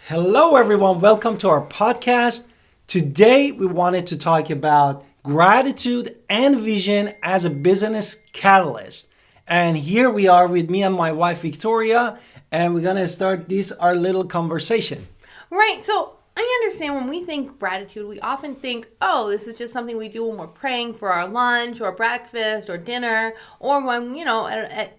Hello, everyone. Welcome to our podcast. Today, we wanted to talk about gratitude and vision as a business catalyst. And here we are with me and my wife, Victoria, and we're going to start our little conversation. Right. So I understand when we think gratitude, we often think, oh, this is just something we do when we're praying for our lunch or breakfast or dinner or when,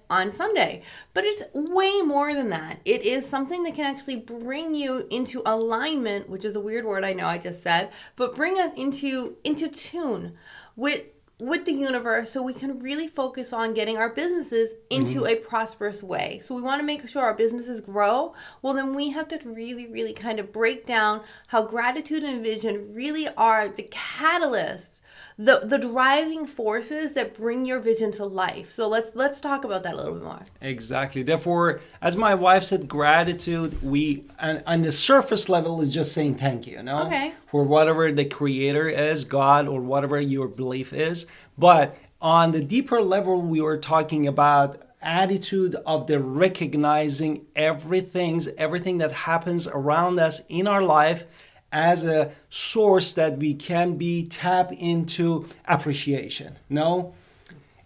on Sunday. But it's way more than that. It is something that can actually bring you into alignment, which is a weird word I know I just said, but bring us into tune with the universe so we can really focus on getting our businesses into a prosperous way. So we want to make sure our businesses grow. Well, then we have to really kind of break down how gratitude and vision really are the catalyst, the driving forces that bring your vision to life. So let's talk about that a little bit more. Exactly. Therefore, as my wife said, gratitude, on the surface level is just saying thank you, Okay. for whatever the creator is, God, or whatever your belief is. But on the deeper level, we were talking about attitude of the recognizing everything that happens around us in our life as a source that we can be tap into appreciation. No,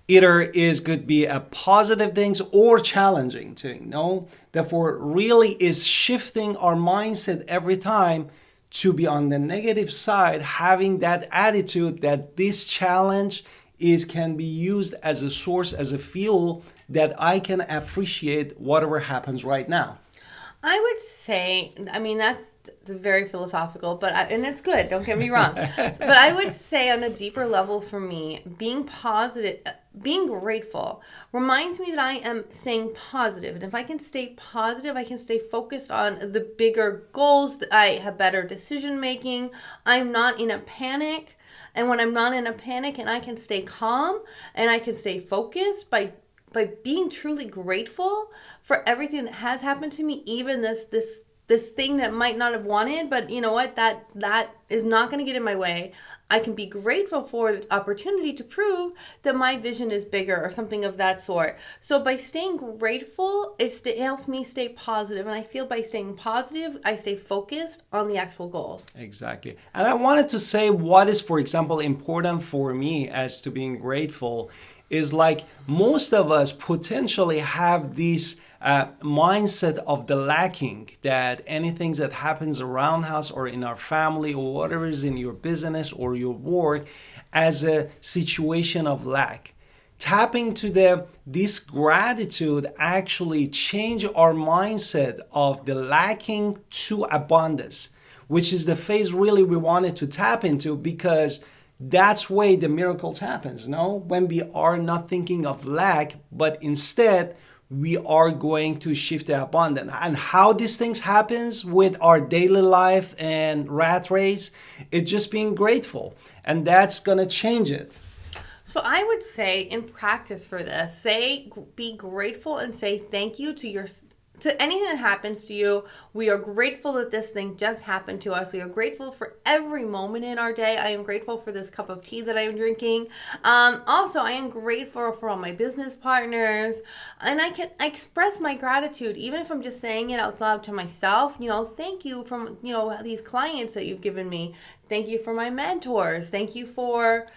either could be a positive things or challenging thing. No, therefore really is shifting our mindset every time to be on the negative side, having that attitude that this challenge can be used as a source, as a fuel that I can appreciate whatever happens right now. I would say, that's very philosophical, and it's good, don't get me wrong. But I would say on a deeper level for me, being positive, being grateful reminds me that I am staying positive. And if I can stay positive, I can stay focused on the bigger goals. I have better decision making. I'm not in a panic. And when I'm not in a panic and I can stay calm and I can stay focused by being truly grateful for everything that has happened to me, even this thing that might not have wanted, but you know what, that is not going to get in my way. I can be grateful for the opportunity to prove that my vision is bigger or something of that sort. So by staying grateful, it helps me stay positive. And I feel by staying positive, I stay focused on the actual goals. Exactly. And I wanted to say what is, for example, important for me as to being grateful is like most of us potentially have this mindset of the lacking, that anything that happens around us or in our family or whatever is in your business or your work as a situation of lack. Tapping to this gratitude actually change our mindset of the lacking to abundance, which is the phase really we wanted to tap into, because that's where the miracles happens, no? When we are not thinking of lack, but instead we are going to shift to abundance. And how these things happens with our daily life and rat race, it's just being grateful. And that's gonna change it. So I would say in practice for this, be grateful and say thank you to anything that happens to you. We are grateful that this thing just happened to us. We are grateful for every moment in our day. I am grateful for this cup of tea that I am drinking. Also, I am grateful for all my business partners. And I express my gratitude, even if I'm just saying it out loud to myself. Thank you from, these clients that you've given me. Thank you for my mentors. Thank you for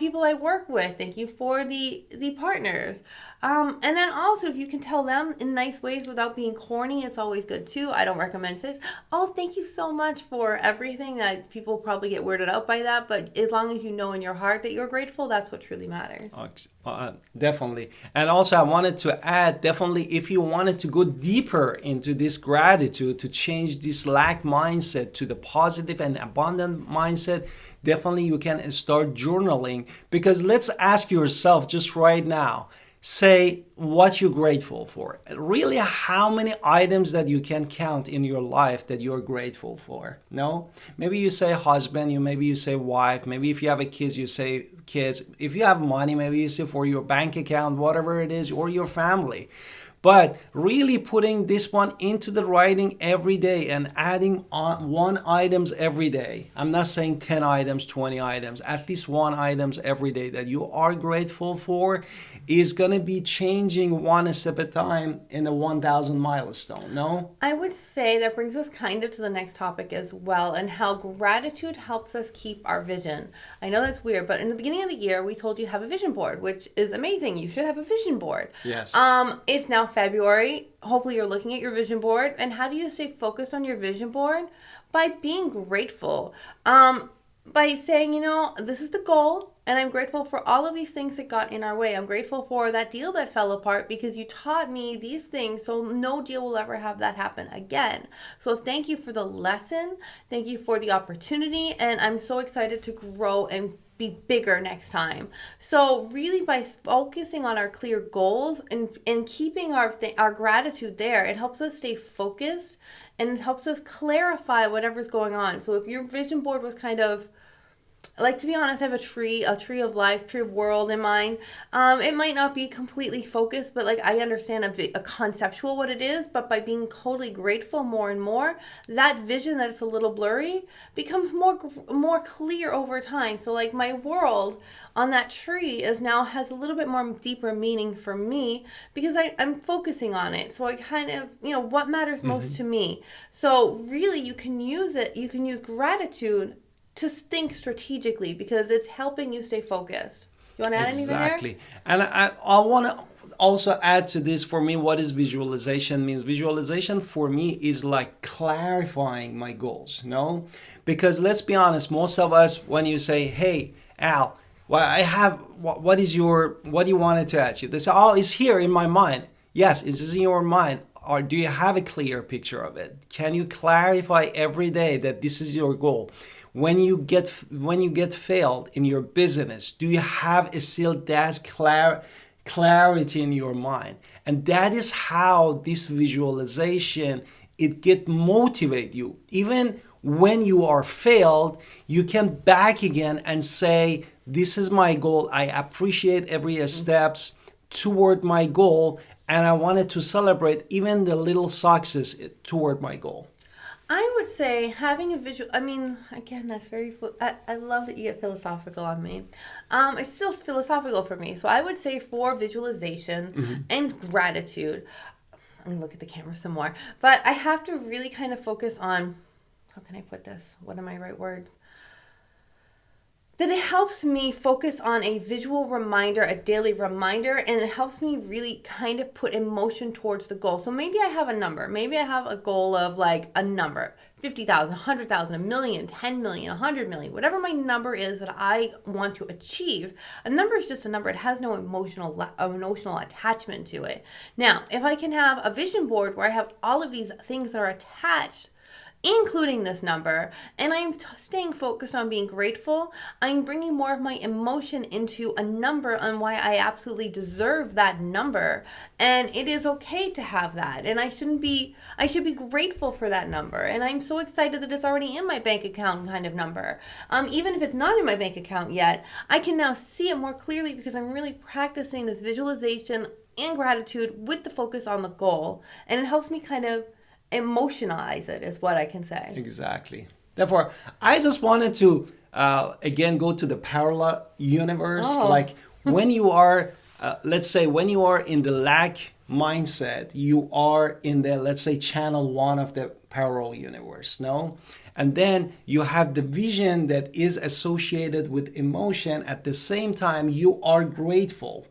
people I work with. Thank you for the partners. And then also, if you can tell them in nice ways without being corny, it's always good too. I don't recommend this. Oh, thank you so much for everything. That people probably get weirded out by that. But as long as you know in your heart that you're grateful, that's what truly matters. Definitely. And also I wanted to add, definitely, if you wanted to go deeper into this gratitude, to change this lack mindset to the positive and abundant mindset, definitely you can start journaling. Because let's ask yourself just right now, say what you're grateful for. Really, how many items that you can count in your life that you're grateful for? No? Maybe you say husband, maybe you say wife, maybe if you have a kids, you say kids. If you have money, maybe you say for your bank account, whatever it is, or your family. But really putting this one into the writing every day and adding on one items every day. I'm not saying 10 items, 20 items, at least one items every day that you are grateful for is going to be changing one step at a time in the 1,000 milestone, no? I would say that brings us kind of to the next topic as well, and how gratitude helps us keep our vision. I know that's weird, but in the beginning of the year, we told you have a vision board, which is amazing. You should have a vision board. Yes. It's now February. Hopefully you're looking at your vision board. And how do you stay focused on your vision board? By being grateful. By saying, this is the goal, and I'm grateful for all of these things that got in our way. I'm grateful for that deal that fell apart because you taught me these things, so no deal will ever have that happen again. So thank you for the lesson. Thank you for the opportunity, and I'm so excited to grow and be bigger next time. So really, by focusing on our clear goals and keeping our gratitude there, it helps us stay focused, and it helps us clarify whatever's going on. So if your vision board was kind of, like, to be honest, I have a tree of life, tree of world in mind. It might not be completely focused, but like I understand a conceptual what it is, but by being totally grateful more and more, that vision that's a little blurry becomes more clear over time. So like my world on that tree has a little bit more deeper meaning for me because I'm focusing on it. So I kind of, what matters most to me. So really you can use gratitude to think strategically because it's helping you stay focused. You want to add anything there? Exactly. And I want to also add to this, for me, what is visualization means. Visualization for me is like clarifying my goals, no? Because let's be honest, most of us, when you say, hey, Al, what do you want to achieve? They say, oh, it's here in my mind. Yes, it's in your mind. Or do you have a clear picture of it? Can you clarify every day that this is your goal? When you get failed in your business, do you have still that clarity in your mind? And that is how this visualization, it get motivate you. Even when you are failed, you can back again and say, this is my goal. I appreciate every steps toward my goal, and I wanted to celebrate even the little success toward my goal. I would say having a visual, again, that's very, I love that you get philosophical on me. It's still philosophical for me. So I would say for visualization and gratitude, I'm going to look at the camera some more, but I have to really kind of focus on, how can I put this? What are my right words? That it helps me focus on a visual reminder, a daily reminder, and it helps me really kind of put emotion towards the goal. So maybe I have a number. Maybe I have a goal of like a number, 50,000, 100,000, a million, 10 million, 100 million, whatever my number is that I want to achieve. A number is just a number. It has no emotional attachment to it. Now, if I can have a vision board where I have all of these things that are attached, including this number, and I'm staying focused on being grateful, I'm bringing more of my emotion into a number on why I absolutely deserve that number, and it is okay to have that, and I should be grateful for that number, and I'm so excited that it's already in my bank account kind of number. Even if it's not in my bank account yet, I can now see it more clearly because I'm really practicing this visualization and gratitude with the focus on the goal, and it helps me kind of emotionalize it, is what I can say. Exactly. Therefore, I just wanted to again go to the parallel universe. Like when you are, let's say, when you are in the lack mindset, you are in the, let's say, channel 1 of the parallel universe. No, and then you have the vision that is associated with emotion. At the same time, you are grateful.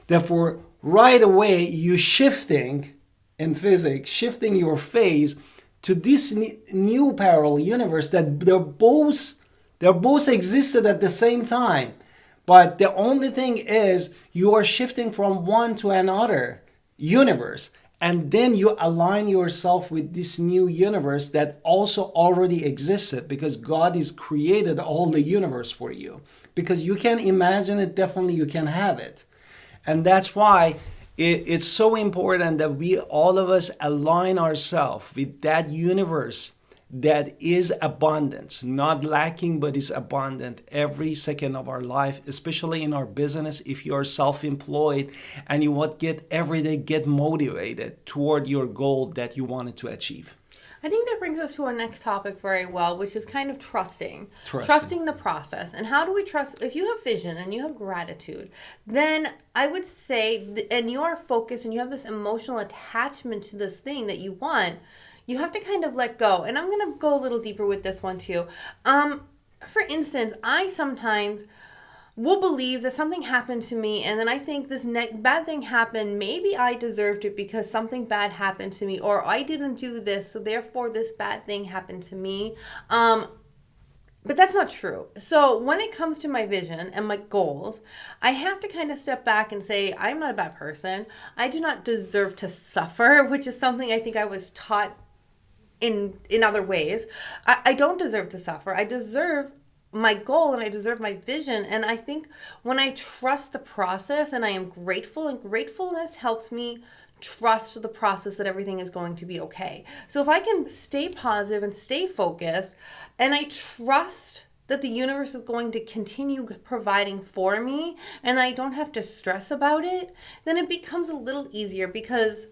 Therefore, right away, you shifting. In physics, shifting your phase to this new parallel universe that they're both existed at the same time, but the only thing is you are shifting from one to another universe, and then you align yourself with this new universe that also already existed because God has created all the universe for you. Because you can imagine it, definitely you can have it, and that's why. It's so important that all of us align ourselves with that universe that is abundant, not lacking, but is abundant every second of our life, especially in our business. If you are self-employed and you want get every day get motivated toward your goal that you wanted to achieve. I think that brings us to our next topic very well, which is kind of trusting the process. And how do we trust? If you have vision and you have gratitude, then I would say, and you are focused and you have this emotional attachment to this thing that you want, you have to kind of let go. And I'm going to go a little deeper with this one too. For instance, I sometimes will believe that something happened to me, and then I think this bad thing happened. Maybe I deserved it because something bad happened to me, or I didn't do this, so therefore this bad thing happened to me. But that's not true. So when it comes to my vision and my goals, I have to kind of step back and say, I'm not a bad person. I do not deserve to suffer, which is something I think I was taught in other ways. I don't deserve to suffer. I deserve my goal and I deserve my vision. And I think when I trust the process and I am grateful, and gratefulness helps me trust the process that everything is going to be okay. So if I can stay positive and stay focused, and I trust that the universe is going to continue providing for me, and I don't have to stress about it, then it becomes a little easier, because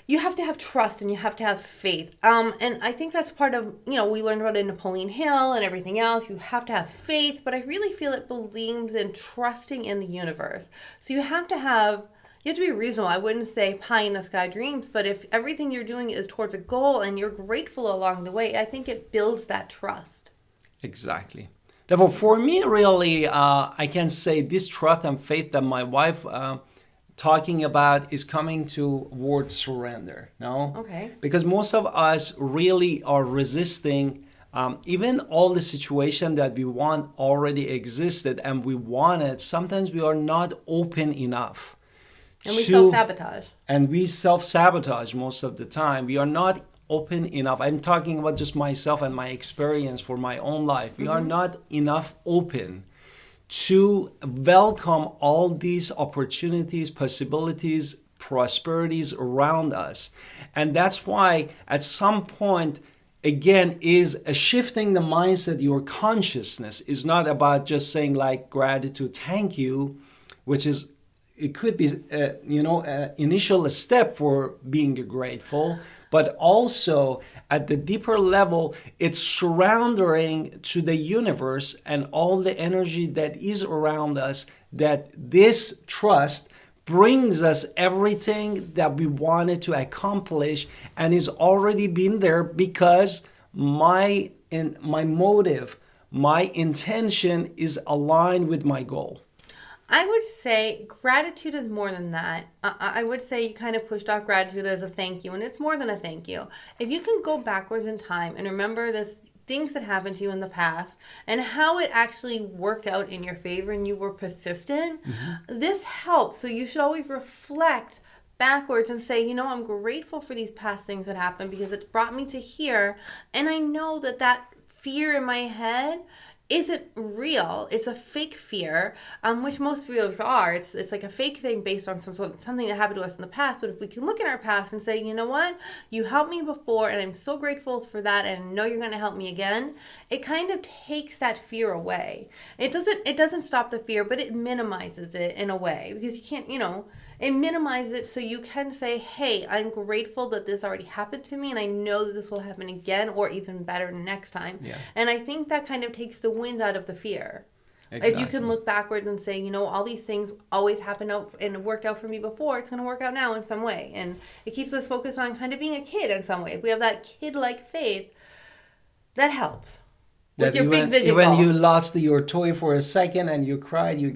you have to have trust and you have to have faith. And I think that's part of, we learned about it in Napoleon Hill and everything else. You have to have faith, but I really feel it believes in trusting in the universe. So you have to be reasonable. I wouldn't say pie in the sky dreams, but if everything you're doing is towards a goal and you're grateful along the way, I think it builds that trust. Exactly. Therefore, for me, really, I can say this trust and faith that my wife talking about is coming towards surrender. No? Okay. Because most of us really are resisting even all the situation that we want already existed and we want it. Sometimes we are not open enough. And we self-sabotage. And we self-sabotage most of the time. We are not open enough. I'm talking about just myself and my experience for my own life. We are not enough open to welcome all these opportunities, possibilities, prosperities around us. And that's why at some point, again, is a shifting the mindset. Your consciousness is not about just saying like gratitude, thank you, which is, it could be, initial step for being grateful, but also at the deeper level, it's surrendering to the universe and all the energy that is around us, that this trust brings us everything that we wanted to accomplish and is already been there, because my motive, my intention is aligned with my goal. I would say gratitude is more than that. I would say you kind of pushed off gratitude as a thank you, and it's more than a thank you. If you can go backwards in time and remember things that happened to you in the past and how it actually worked out in your favor and you were persistent, this helps. So you should always reflect backwards and say, I'm grateful for these past things that happened because it brought me to here. And I know that fear in my head isn't real. It's a fake fear, which most fears are. It's like a fake thing based on something that happened to us in the past. But if we can look at our past and say, you know what, you helped me before, and I'm so grateful for that, and I know you're going to help me again, it kind of takes that fear away. It doesn't stop the fear, but it minimizes it in a way, because you can't, it minimizes it so you can say, hey, I'm grateful that this already happened to me, and I know that this will happen again, or even better next time. Yeah. And I think that kind of takes the wind out of the fear. Exactly. If you can look backwards and say, all these things always happened out and worked out for me before, it's going to work out now in some way. And it keeps us focused on kind of being a kid in some way. If we have that kid-like faith, that helps. With your big vision even goal. You lost your toy for a second and you cried, you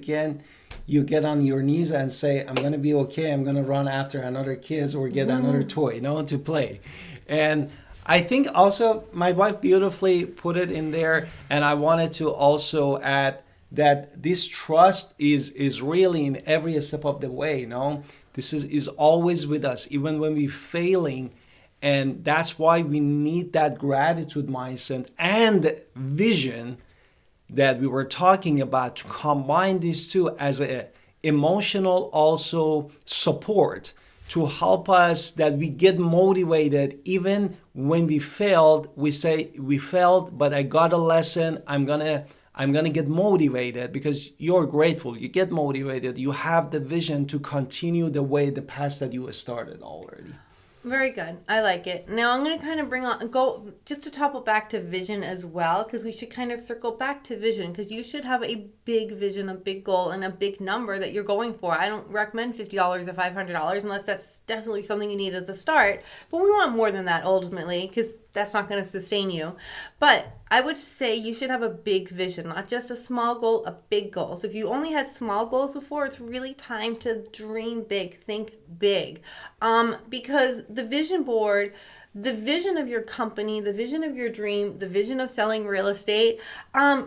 get on your knees and say, I'm going to be okay. I'm going to run after another kid or get another toy, to play. And I think also my wife beautifully put it in there. And I wanted to also add that this trust is really in every step of the way. This is always with us, even when we're failing. And that's why we need that gratitude mindset and vision that we were talking about, to combine these two as a emotional also support to help us that we get motivated even when we failed. We say we failed, but I got a lesson. I'm gonna get motivated because you're grateful. You get motivated. You have the vision to continue the way the path that you started already. Very good. I like it. Now I'm going to kind of go just to topple back to vision as well, because we should kind of circle back to vision, because you should have a big vision, a big goal, and a big number that you're going for. I don't recommend $50 or $500 unless that's definitely something you need as a start. But we want more than that ultimately, because that's not going to sustain you. But I would say you should have a big vision, not just a small goal, a big goal. So if you only had small goals before, it's really time to dream big, think big. Because the vision board, the vision of your company, the vision of your dream, the vision of selling real estate,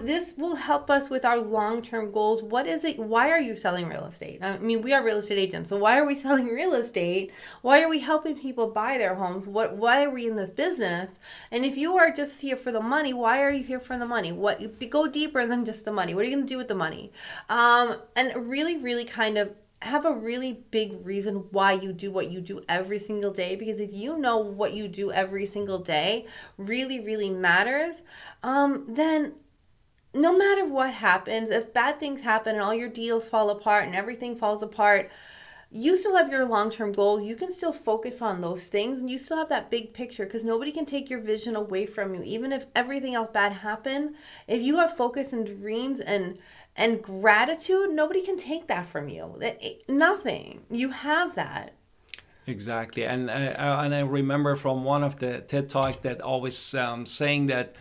this will help us with our long-term goals. What is it? Why are you selling real estate? I mean, we are real estate agents, so why are we selling real estate? Why are we helping people buy their homes? Why are we in this business? And if you are just here for the money, why are you here for the money? Go deeper than just the money. What are you going to do with the money? And really, really kind of have a really big reason why you do what you do every single day, because if you know what you do every single day really, really matters, then no matter what happens, if bad things happen and all your deals fall apart and everything falls apart, you still have your long-term goals. You can still focus on those things, and you still have that big picture, because nobody can take your vision away from you. Even if everything else bad happened, if you have focus and dreams and gratitude, nobody can take that from you. Nothing. You have that. Exactly, and I remember from one of the TED Talks that always saying that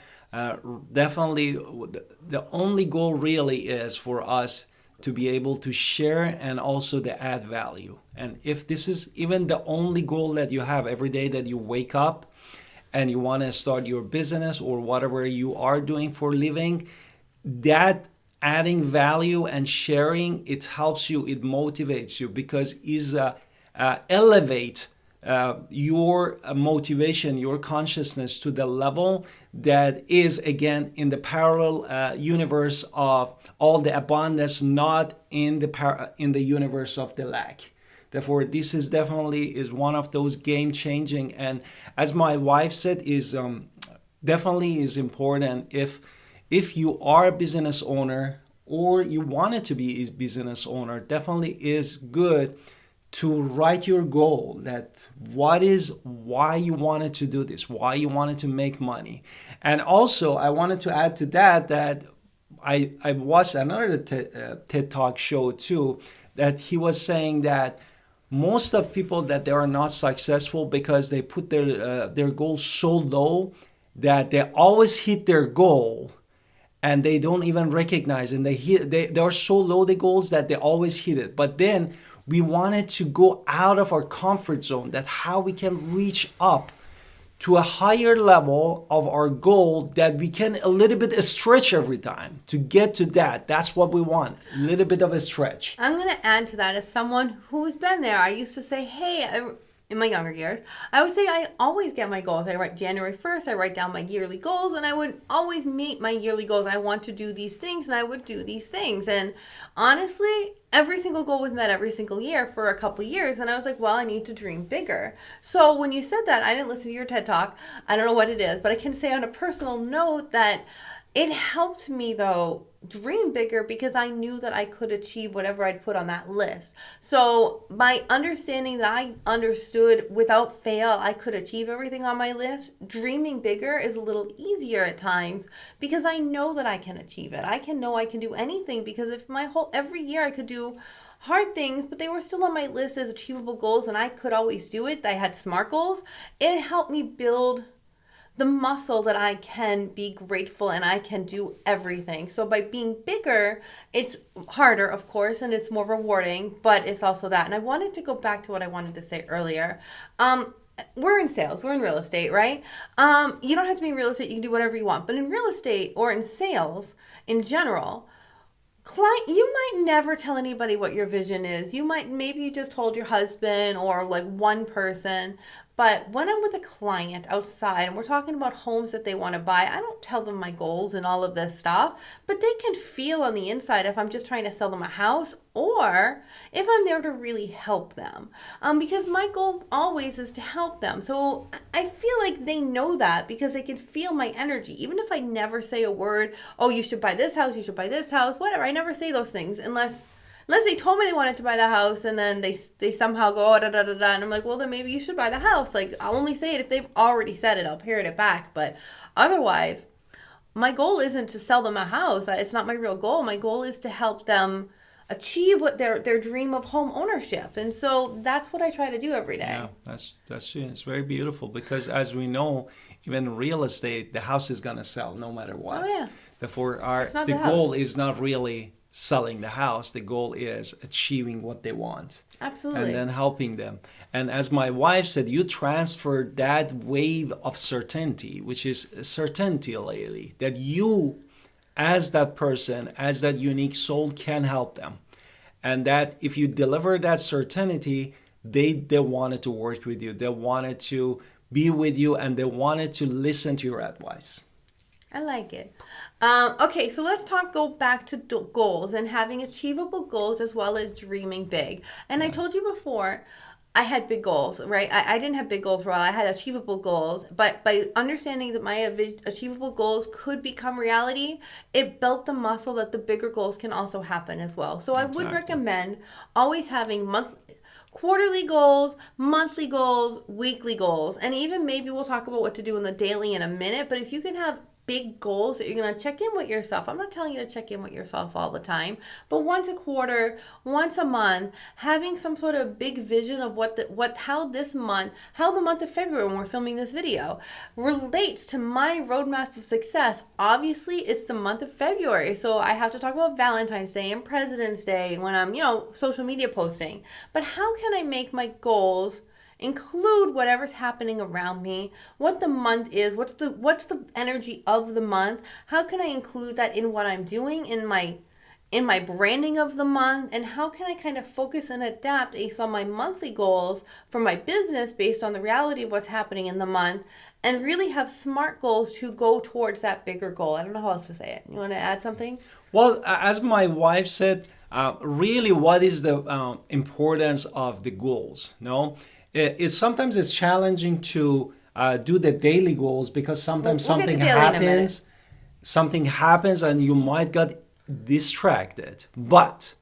definitely the only goal really is for us to be able to share and also to add value. And if this is even the only goal that you have every day that you wake up and you want to start your business or whatever you are doing for a living, that adding value and sharing, it helps you, it motivates you, because it elevate your motivation, your consciousness to the level that is, again, in the parallel universe of all the abundance, not in the universe of the lack. Therefore, this is definitely is one of those game changing, and as my wife said, is definitely is important. If you are a business owner or you wanted to be a business owner, definitely is good to write your goal, that why you wanted to do this, why you wanted to make money. And also, I wanted to add to that I watched another TED Talk show too, that he was saying that most of people that they are not successful because they put their goals so low that they always hit their goal and they don't even recognize, and they are so low the goals that they always hit it. But then we wanted to go out of our comfort zone, that how we can reach up to a higher level of our goal, that we can a little bit stretch every time to get to that. That's what we want, a little bit of a stretch. I'm going to add to that, as someone who's been there. I used to say, hey, in my younger years, I would say I always get my goals. I write January 1st, I write down my yearly goals, and I would always meet my yearly goals. I want to do these things, and I would do these things. And honestly, every single goal was met every single year for a couple of years. And I was like, well, I need to dream bigger. So when you said that, I didn't listen to your TED Talk. I don't know what it is, but I can say on a personal note that it helped me, though, dream bigger, because I knew that I could achieve whatever I'd put on that list. So by understanding that I understood without fail I could achieve everything on my list, dreaming bigger is a little easier at times, because I know that I can achieve it. I know I can do anything, because if every year I could do hard things, but they were still on my list as achievable goals and I could always do it. I had SMART goals. It helped me build the muscle that I can be grateful and I can do everything. So by being bigger, it's harder, of course, and it's more rewarding, but it's also that. And I wanted to go back to what I wanted to say earlier. We're in sales, we're in real estate, right? You don't have to be in real estate, you can do whatever you want. But in real estate or in sales in general, you might never tell anybody what your vision is. Maybe you just told your husband or like one person. but when I'm with a client outside and we're talking about homes that they want to buy, I don't tell them my goals and all of this stuff, but they can feel on the inside if I'm just trying to sell them a house or if I'm there to really help them. Because my goal always is to help them. So I feel like they know that because they can feel my energy. Even if I never say a word, oh, you should buy this house, you should buy this house, whatever. I never say those things unless they told me they wanted to buy the house and then they somehow go, oh, da, da, da, da. And I'm like, well, then maybe you should buy the house. Like, I'll only say it if they've already said it. I'll parrot it back. But otherwise, my goal isn't to sell them a house. It's not my real goal. My goal is to help them achieve what their dream of home ownership. And so that's what I try to do every day. Yeah, that's it's very beautiful because as we know, even in real estate, the house is going to sell no matter what. Oh, yeah. Therefore, the goal is not really selling the house. The goal is achieving what they want. Absolutely. And then helping them. And as my wife said, you transfer that wave of certainty, which is certainty, lady, that you, as that person, as that unique soul, can help them. And that if you deliver that certainty, they wanted to work with you. They wanted to be with you and they wanted to listen to your advice. I like it. Okay, so let's go back to goals and having achievable goals as well as dreaming big. And I told you before, I had big goals, right? I didn't have big goals for a while. I had achievable goals. But by understanding that my achievable goals could become reality, it built the muscle that the bigger goals can also happen as well. So I would recommend always having quarterly goals, monthly goals, weekly goals, and even maybe we'll talk about what to do in the daily in a minute. But if you can have big goals that you're going to check in with yourself. I'm not telling you to check in with yourself all the time, but once a quarter, once a month, having some sort of big vision of how the month of February when we're filming this video relates to my roadmap of success. Obviously, it's the month of February, so I have to talk about Valentine's Day and President's Day when I'm, social media posting. But how can I make my goals include whatever's happening around me, what the month is, what's the energy of the month, how can I include that in what I'm doing in my branding of the month, and how can I kind of focus and adapt based on my monthly goals for my business based on the reality of what's happening in the month, and really have smart goals to go towards that bigger goal. I don't know how else to say it. You want to add something? Well, as my wife said, really what is the importance of the goals? Sometimes it's challenging to do the daily goals because sometimes something happens and you might get distracted. But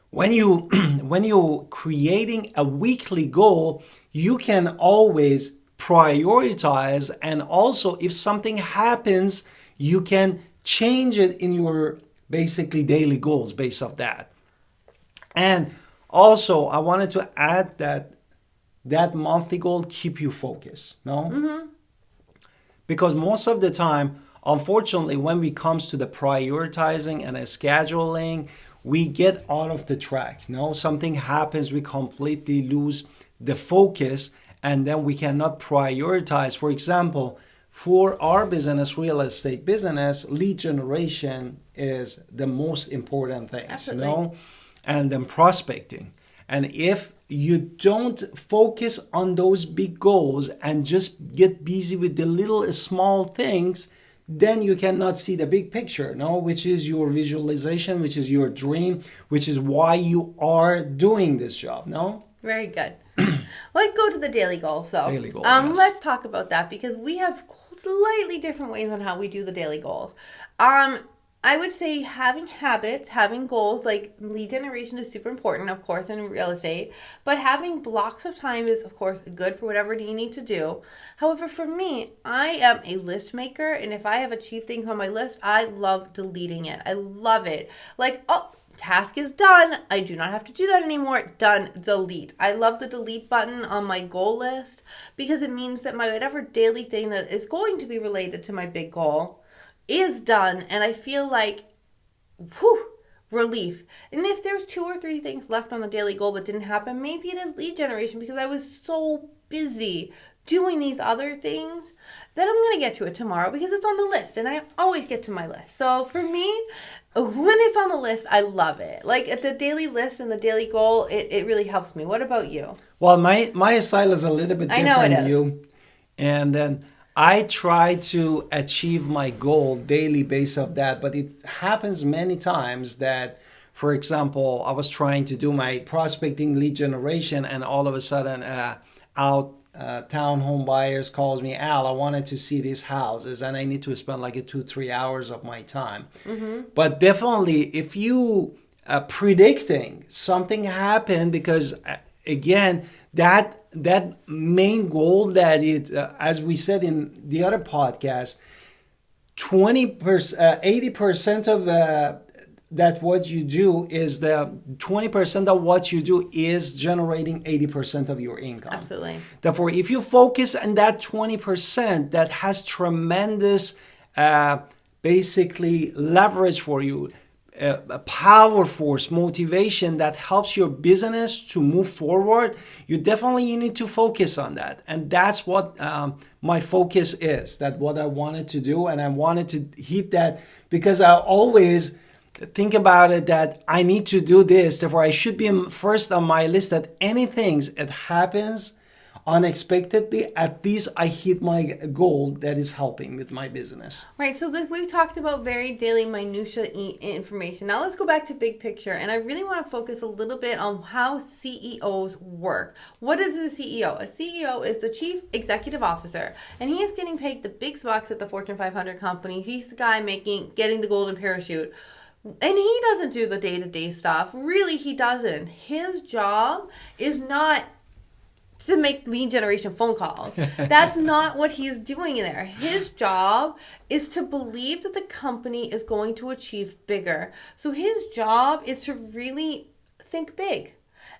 when you're creating a weekly goal, you can always prioritize, and also if something happens, you can change it in your basically daily goals based off that. And also I wanted to add that monthly goal keep you focused, Because most of the time, unfortunately, when it comes to the prioritizing and scheduling, we get out of the track, Something happens, we completely lose the focus, and then we cannot prioritize. For example, for our business, real estate business, lead generation is the most important thing, Absolutely. And then prospecting. And if you don't focus on those big goals and just get busy with the little small things, then you cannot see the big picture, which is your visualization, which is your dream, which is why you are doing this job, Very good. Let's go to the daily goals, though. Daily goals, yes. Let's talk about that because we have slightly different ways on how we do the daily goals. I would say having habits, having goals, like lead generation is super important, of course, in real estate. But having blocks of time is, of course, good for whatever you need to do. However, for me, I am a list maker. And if I have achieved things on my list, I love deleting it. I love it. Like, task is done. I do not have to do that anymore. Done. Delete. I love the delete button on my goal list because it means that my whatever daily thing that is going to be related to my big goal is done, and I feel like, relief. And if there's 2 or 3 things left on the daily goal that didn't happen, maybe it is lead generation because I was so busy doing these other things then I'm going to get to it tomorrow because it's on the list, and I always get to my list. So for me, when it's on the list, I love it. Like at the daily list and the daily goal, it really helps me. What about you? Well, my style is a little bit I know it different to is. you. And then I try to achieve my goal daily based off that. But it happens many times that, for example, I was trying to do my prospecting lead generation, and all of a sudden town home buyers calls me, Al, I wanted to see these houses, and I need to spend like 2-3 hours of my time. But definitely, if you predicting something happened, because again, that main goal that it, as we said in the other podcast, 20%, 80% of that what you do is the 20% of what you do is generating 80% of your income. Absolutely. Therefore, if you focus on that 20%, that has tremendous basically leverage for you, a power force, motivation that helps your business to move forward, you need to focus on that. And that's what my focus is, that what I wanted to do. And I wanted to hit that because I always think about it that I need to do this. Therefore, I should be first on my list that anything it happens unexpectedly, at least I hit my goal that is helping with my business. Right. So we've talked about very daily minutia information. Now let's go back to big picture. And I really want to focus a little bit on how CEOs work. What is a CEO? A CEO is the chief executive officer, and he is getting paid the big bucks at the Fortune 500 companies. He's the guy getting the golden parachute. And he doesn't do the day-to-day stuff. Really, he doesn't. His job is not to make lead generation phone calls. That's not what he's doing there. His job is to believe that the company is going to achieve bigger. So his job is to really think big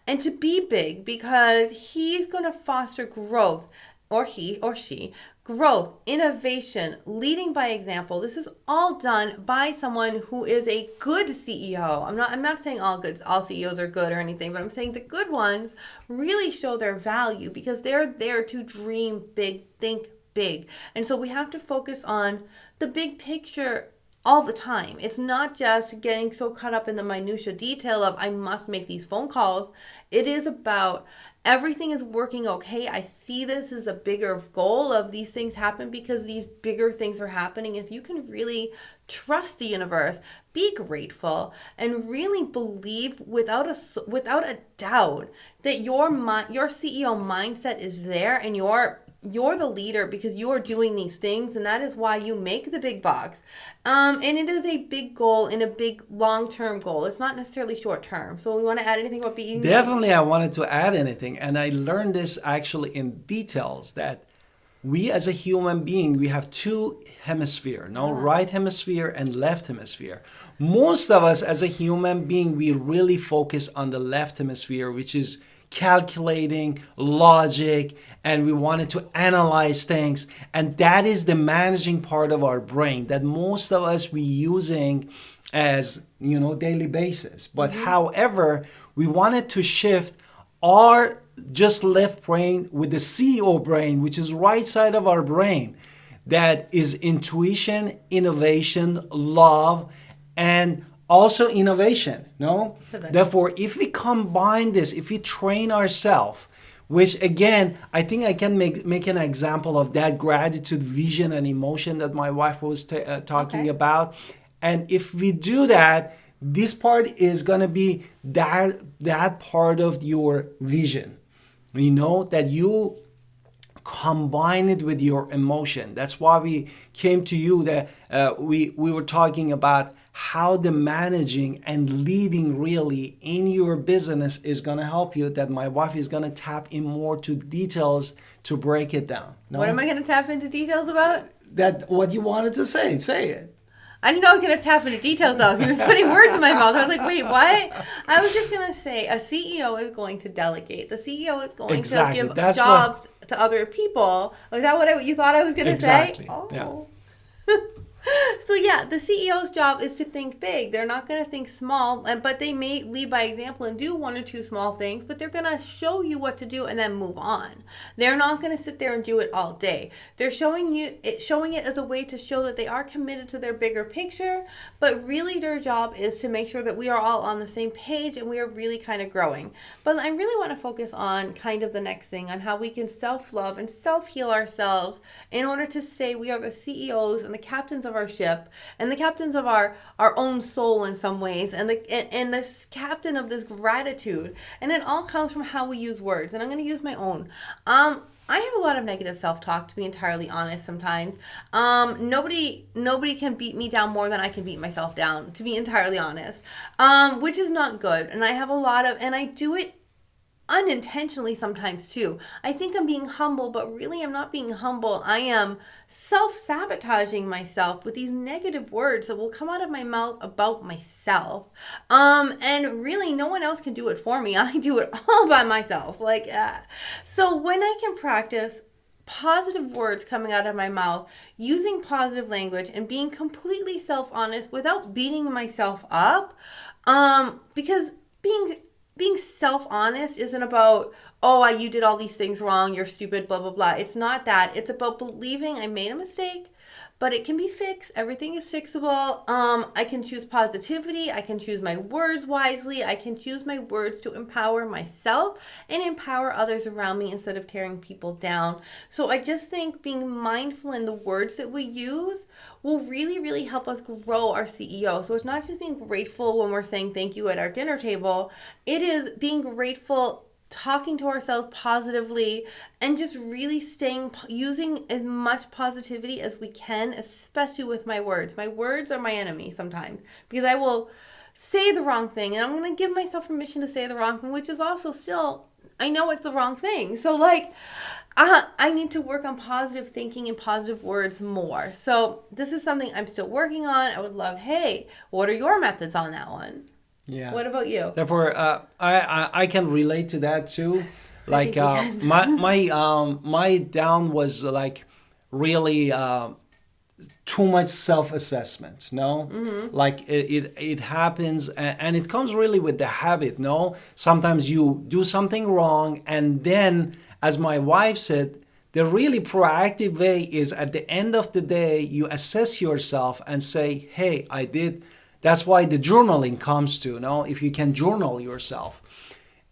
and to be big, because he's going to foster growth, or he or she, growth, innovation, leading by example. This is all done by someone who is a good CEO. I'm not saying all CEOs are good or anything, but I'm saying the good ones really show their value because they're there to dream big, think big. And so we have to focus on the big picture all the time. It's not just getting so caught up in the minutia detail of I must make these phone calls. It is about everything is working okay. I see this as a bigger goal of these things happen because these bigger things are happening. If you can really trust the universe, be grateful, and really believe without a doubt that your CEO mindset is there, and you're the leader because you are doing these things, and that is why you make the big bucks. And it is a big goal and a big long-term goal. It's not necessarily short-term. So we want to add anything about being... Definitely, I wanted to add anything. And I learned this actually in details, that we as a human being, we have two hemispheres, right hemisphere and left hemisphere. Most of us as a human being, we really focus on the left hemisphere, which is calculating, logic, and we wanted to analyze things. And that is the managing part of our brain that most of us we using as daily basis. But however, we wanted to shift our just left brain with the CEO brain, which is right side of our brain, that is intuition, innovation, love, and also innovation. Therefore, if we combine this, if we train ourselves, which again, I think I can make an example of that gratitude, vision, and emotion that my wife was talking about. And if we do that, this part is going to be that part of your vision. That you combine it with your emotion. That's why we came to you, that we were talking about how the managing and leading really in your business is going to help you, that my wife is going to tap in more to details to break it down. What am I going to tap into details about? That what you wanted to say it. I didn't know I was going to tap into details though. He was putting words in my mouth. I was like, wait, what? I was just going to say a CEO is going to delegate. The CEO is going to give jobs to other people. Was that what you thought I was going to say? Oh. Yeah. So yeah, the CEO's job is to think big. They're not going to think small, but they may lead by example and do one or two small things, but they're going to show you what to do and then move on. They're not going to sit there and do it all day. They're showing it as a way to show that they are committed to their bigger picture, but really their job is to make sure that we are all on the same page and we are really kind of growing. But I really want to focus on kind of the next thing, on how we can self-love and self-heal ourselves in order to say we are the CEOs and the captains of our ship and the captains of our own soul in some ways, and the captain of this gratitude. And it all comes from how we use words. And I'm going to use my own. I have a lot of negative self-talk, to be entirely honest, sometimes. Nobody can beat me down more than I can beat myself down, to be entirely honest, which is not good. And I do it unintentionally sometimes too. I think I'm being humble, but really I'm not being humble. I am self-sabotaging myself with these negative words that will come out of my mouth about myself. And really no one else can do it for me. I do it all by myself. So when I can practice positive words coming out of my mouth, using positive language, and being completely self-honest without beating myself up, because being self-honest isn't about, oh, you did all these things wrong, you're stupid, blah, blah, blah. It's not that. It's about believing I made a mistake, but it can be fixed. Everything is fixable. I can choose positivity. I can choose my words wisely. I can choose my words to empower myself and empower others around me instead of tearing people down. So I just think being mindful in the words that we use will really, really help us grow our CEO. So it's not just being grateful when we're saying thank you at our dinner table. It is being grateful, talking to ourselves positively, and just really using as much positivity as we can, especially with my words. My words are my enemy sometimes, because I will say the wrong thing, and I'm going to give myself permission to say the wrong thing, which is also still, I know it's the wrong thing. So I need to work on positive thinking and positive words more. So this is something I'm still working on. I would love, hey, what are your methods on that one? Yeah. What about you? Therefore, I can relate to that too. Like my down was like really too much self-assessment. No, like it happens, and it comes really with the habit. No, sometimes you do something wrong, and then, as my wife said, the really proactive way is at the end of the day you assess yourself and say, hey, I did. That's why the journaling comes to, if you can journal yourself,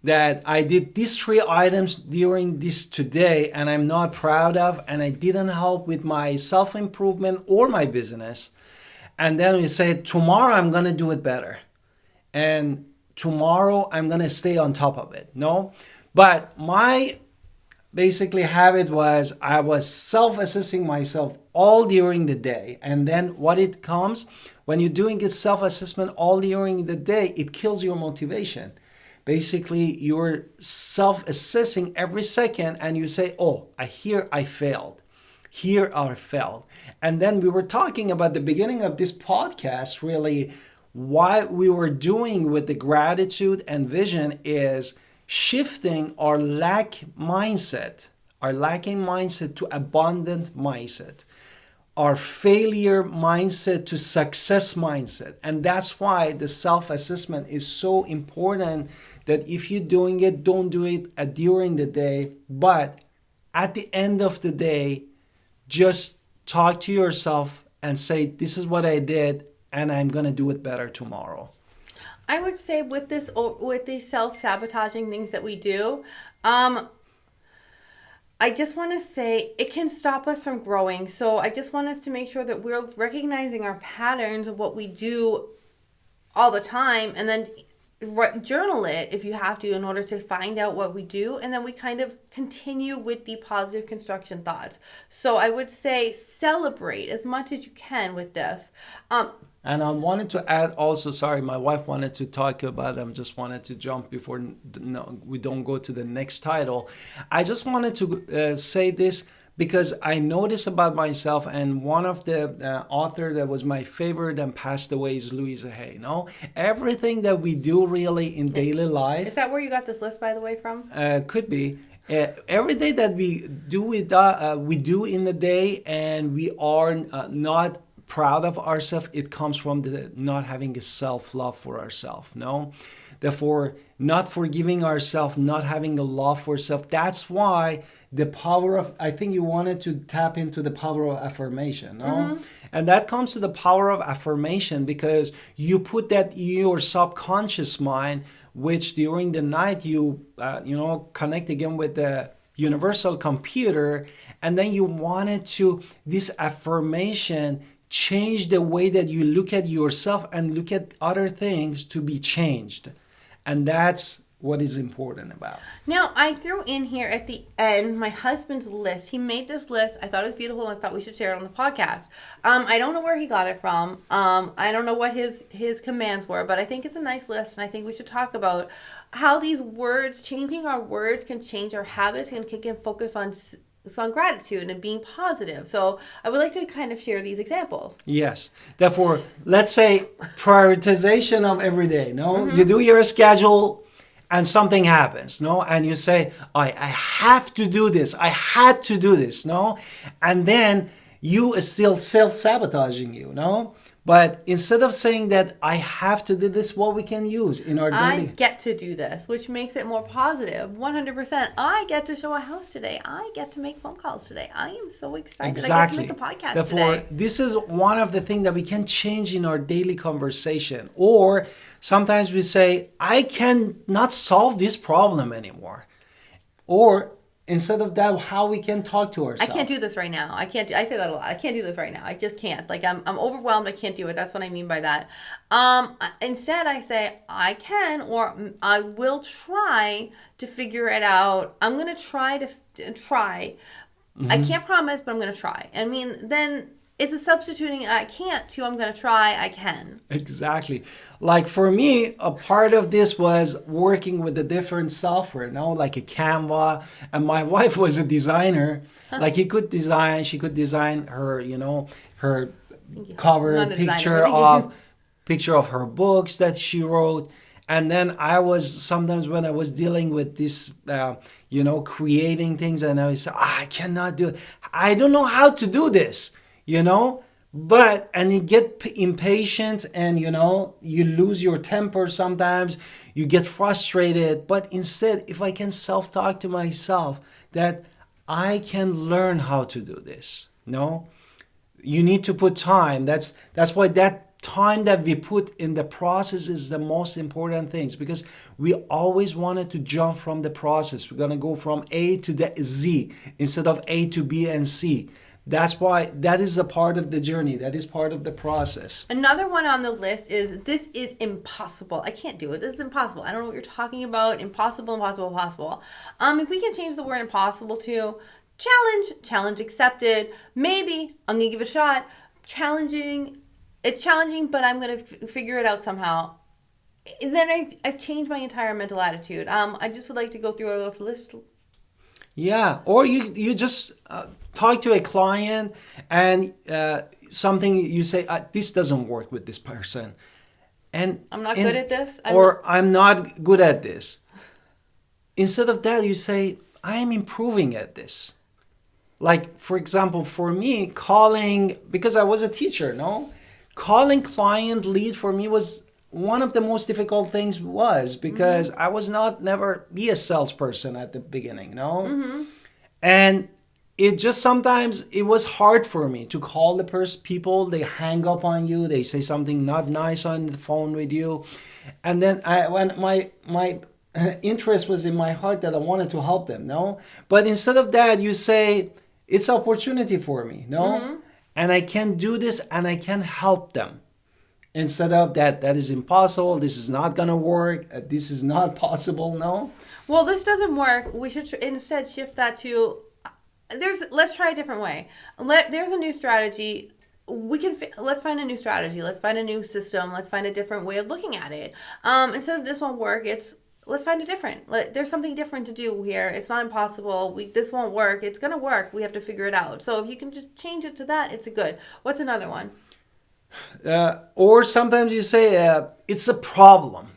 that I did these 3 items during this today and I'm not proud of, and I didn't help with my self-improvement or my business. And then we say, tomorrow I'm going to do it better. And tomorrow I'm going to stay on top of it. But my basically habit was I was self-assessing myself all during the day. And then what it comes, when you're doing this self-assessment all during the day, it kills your motivation. Basically, you're self-assessing every second and you say, oh, here I failed. Here I failed. And then we were talking about the beginning of this podcast, really, what we were doing with the gratitude and vision is shifting our lacking mindset to abundant mindset, our failure mindset to success mindset. And that's why the self-assessment is so important, that if you're doing it, don't do it during the day, but at the end of the day, just talk to yourself and say, this is what I did and I'm going to do it better tomorrow. I would say with these self-sabotaging things that we do, I just want to say it can stop us from growing. So I just want us to make sure that we're recognizing our patterns of what we do all the time, and then journal it if you have to in order to find out what we do, and then we kind of continue with the positive construction thoughts. So I would say celebrate as much as you can with this. And I wanted to add also, sorry, my wife wanted to talk about them, just wanted to jump before we don't go to the next title. I just wanted to say this because I noticed about myself, and one of the author that was my favorite and passed away is Louisa Hay. Everything that we do really in daily life. Is that where you got this list, by the way, from? Could be. Every day that we do in the day, and we are not proud of ourselves, it comes from the not having a self-love for ourselves, no? Therefore, not forgiving ourselves, not having a love for self. That's why the power of, I think you wanted to tap into the power of affirmation, no? Mm-hmm. And that comes to the power of affirmation because you put that in your subconscious mind, which during the night you connect again with the universal computer, and then you wanted to, this affirmation change the way that you look at yourself and look at other things to be changed. And that's what is important about. Now, I threw in here at the end my husband's list. He made this list. I thought it was beautiful, and I thought we should share it on the podcast. I don't know where he got it from. I don't know what his commands were, but I think it's a nice list, and I think we should talk about how these words, changing our words, can change our habits and can focus on gratitude and being positive. So I would like to kind of share these examples. Yes. Therefore, let's say prioritization of every day. No, mm-hmm. You do your schedule and something happens. No, and you say, I have to do this. I had to do this. No, and then you are still self-sabotaging you. No. But instead of saying that I have to do this, what we can use in our daily... I get to do this, which makes it more positive. 100%. I get to show a house today. I get to make phone calls today. I am so excited. Exactly. I get to make a podcast Therefore, today. This is one of the things that we can change in our daily conversation. Or sometimes we say, I cannot solve this problem anymore. Or... instead of that, how we can talk to ourselves. I can't do this right now. I say that a lot. I can't do this right now. I just can't. Like I'm overwhelmed. I can't do it. That's what I mean by that. Instead, I say I can, or I will try to figure it out. I'm gonna try to try. Mm-hmm. I can't promise, but I'm gonna try. I mean, then it's a substituting I can't to I'm going to try, I can. Exactly. Like for me, a part of this was working with the different software, like a Canva. And my wife was a designer. Like she could design her, her cover picture of her books that she wrote. And then I was sometimes when I was dealing with this, creating things, and I was I cannot do it. I don't know how to do this. And you get impatient and, you lose your temper sometimes, you get frustrated. But instead, if I can self-talk to myself that I can learn how to do this, you need to put time. That's why that time that we put in the process is the most important things, because we always wanted to jump from the process. We're going to go from A to the Z instead of A to B and C. That's why that is a part of the journey. That is part of the process. Another one on the list is, this is impossible. I can't do it. This is impossible. I don't know what you're talking about. Impossible. If we can change the word impossible to challenge accepted. Maybe I'm going to give it a shot. Challenging. It's challenging, but I'm going to figure it out somehow. And then I've changed my entire mental attitude. I just would like to go through a little list. Yeah, or you just talk to a client and something you say, this doesn't work with this person. And I'm not good at this. I'm not good at this. Instead of that, you say, I am improving at this. Like, for example, for me, because I was a teacher, calling client lead for me was one of the most difficult things because I was never be a salesperson at the beginning, Mm-hmm. And it just sometimes it was hard for me to call the people. They hang up on you. They say something not nice on the phone with you, and then when my interest was in my heart that I wanted to help them, But instead of that, you say it's an opportunity for me, Mm-hmm. And I can do this and I can help them. Instead of that is impossible, this is not going to work, this is not possible, Well, this doesn't work. We should instead shift that to, let's try a different way. There's a new strategy. Let's find a new strategy. Let's find a new system. Let's find a different way of looking at it. Instead of this won't work, let's find a different. There's something different to do here. It's not impossible. This won't work. It's going to work. We have to figure it out. So if you can just change it to that, it's good. What's another one? Or sometimes you say it's a problem.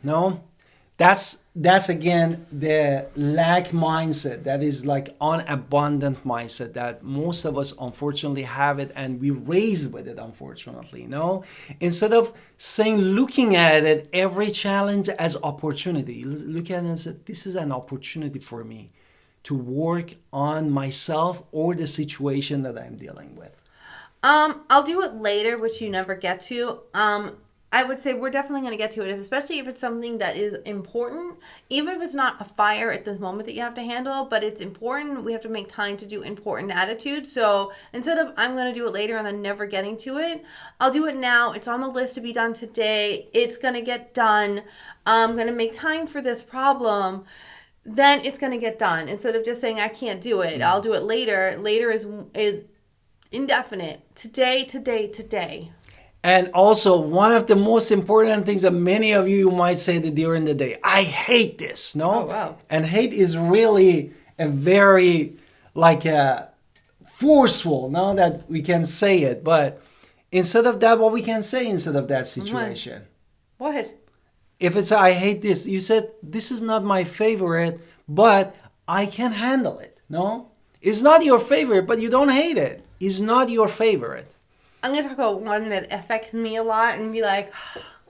That's that's again the lack mindset, that is like unabundant mindset that most of us unfortunately have it, and we raised with it, unfortunately. No, instead of saying, looking at it, every challenge as opportunity, look at it and say, this is an opportunity for me to work on myself or the situation that I'm dealing with. I'll do it later, which you never get to. I would say we're definitely going to get to it, especially if it's something that is important. Even if it's not a fire at this moment that you have to handle, but it's important, we have to make time to do important attitudes. So instead of I'm going to do it later and then never getting to it, I'll do it now. It's on the list to be done today. It's going to get done. I'm going to make time for this problem. Then it's going to get done. Instead of just saying I can't do it, I'll do it later. Later is indefinite. Today, today, today. And also, one of the most important things that many of you might say that during the day, I hate this, no? Oh, wow. And hate is really a very, like, forceful, no, that we can say it. But instead of that, what we can say instead of that situation? What? If it's, I hate this, you said, this is not my favorite, but I can handle it, no? It's not your favorite, but you don't hate it. It's not your favorite. I'm going to talk about one that affects me a lot and be like,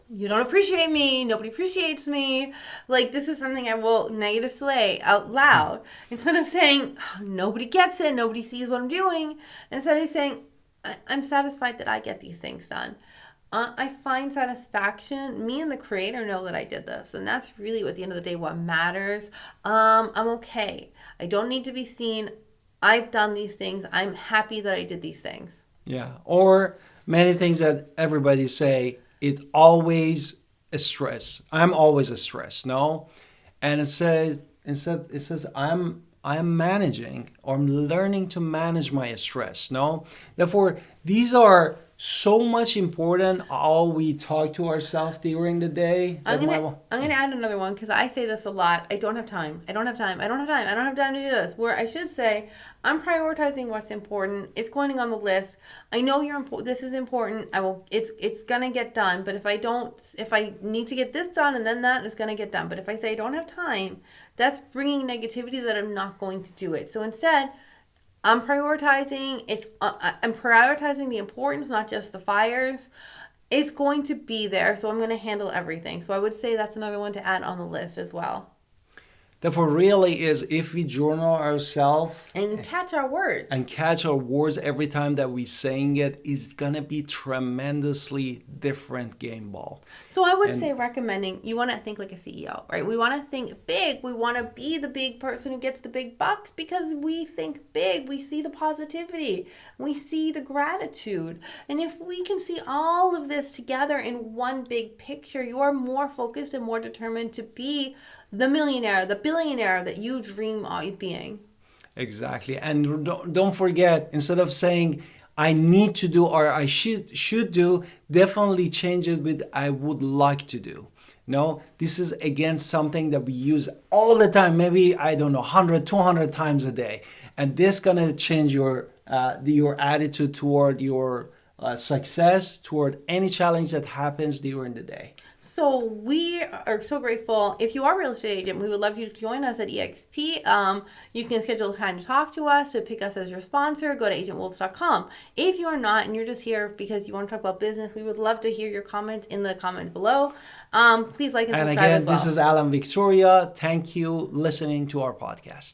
you don't appreciate me. Nobody appreciates me. Like, this is something I will negative slay out loud. Instead of saying, nobody gets it, nobody sees what I'm doing. Instead of saying, I'm satisfied that I get these things done. I find satisfaction. Me and the creator know that I did this. And that's really, at the end of the day, what matters. I'm okay. I don't need to be seen. I've done these things. I'm happy that I did these things. Yeah, or many things that everybody say, it always a stress. I'm always a stress, no? And it says I'm managing, or I'm learning to manage my stress, no? Therefore, these are so much important, how we talk to ourselves during the day. I'm gonna add another one, because I say this a lot. I don't have time. I don't have time. I don't have time. I don't have time to do this. Where I should say, I'm prioritizing what's important. It's going on the list. I know this is important. It's gonna get done. But if I need to get this done and then that, it's gonna get done. But if I say I don't have time, that's bringing negativity that I'm not going to do it. So instead, I'm prioritizing. I'm prioritizing the importance, not just the fires. It's going to be there, so I'm going to handle everything. So I would say that's another one to add on the list as well. Therefore, really is, if we journal ourselves and catch our words every time that we're saying it, is gonna be tremendously different game ball. So I would say recommending, you want to think like a CEO, right? We want to think big. We want to be the big person who gets the big bucks, because we think big. We see the positivity. We see the gratitude. And if we can see all of this together in one big picture, you are more focused and more determined to be the millionaire, the billionaire that you dream of being. Exactly. And don't forget, instead of saying I need to do or I should do, definitely change it with I would like to do. No, this is again something that we use all the time, maybe, I don't know, 100, 200 times a day. And this gonna change your attitude toward your success, toward any challenge that happens during the day. So we are so grateful. If you are a real estate agent, we would love you to join us at EXP. You can schedule time to talk to us, to pick us as your sponsor. Go to agentwolves.com. If you are not and you're just here because you want to talk about business, we would love to hear your comments in the comments below. Please like and subscribe as well. And again, this is Alan Victoria. Thank you listening to our podcast.